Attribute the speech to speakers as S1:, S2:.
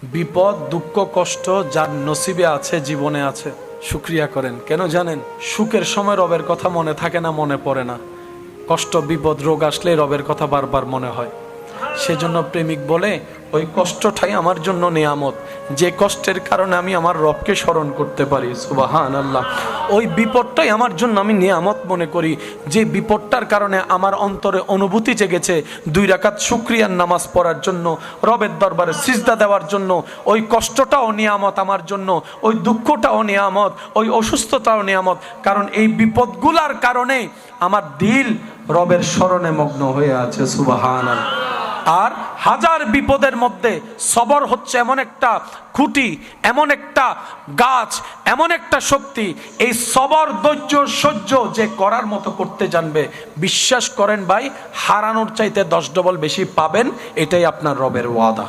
S1: বিপদ দুঃখ কষ্ট যার নসিবে আছে, জীবনে আছে, শুকরিয়া করেন। কেন জানেন? সুখের সময় রবের কথা মনে থাকে না, মনে পড়ে না। কষ্ট বিপদ রোগ আসলে রবের কথা বারবার মনে হয়। সেজন্য প্রেমিক বলে, ওই কষ্টটাই আমার জন্য নিয়ামত, যে কষ্টের কারণে আমি আমার রবকে স্মরণ করতে পারি। সুবহানাল্লাহ। ওই বিপদটাই আমার জন্য আমি নিয়ামত মনে করি, যে বিপদটার কারণে আমার অন্তরে অনুভূতি জেগেছে 2 রাকাত শুকরিয়ার নামাজ পড়ার জন্য, রবের দরবারে সিজদা দেওয়ার জন্য। ওই কষ্টটাও নিয়ামত আমার জন্য, ওই দুঃখটাও নিয়ামত, ওই অসুস্থতাও নিয়ামত। কারণ এই বিপদগুলার কারণে আমার দিল রবের স্মরণে মগ্ন হয়ে আছে। সুবহানাল্লাহ। আর হাজার বিপদের মধ্যে সবর হচ্ছে এমন একটা খুঁটি, এমন একটা গাছ, এমন একটা শক্তি। এই সবর ধৈর্য সহ্য যে করার মতো করতে জানবে, বিশ্বাস করেন ভাই, হারানোর চাইতে 10 ডবল বেশি পাবেন। এটাই আপনার রবের ওয়াদা।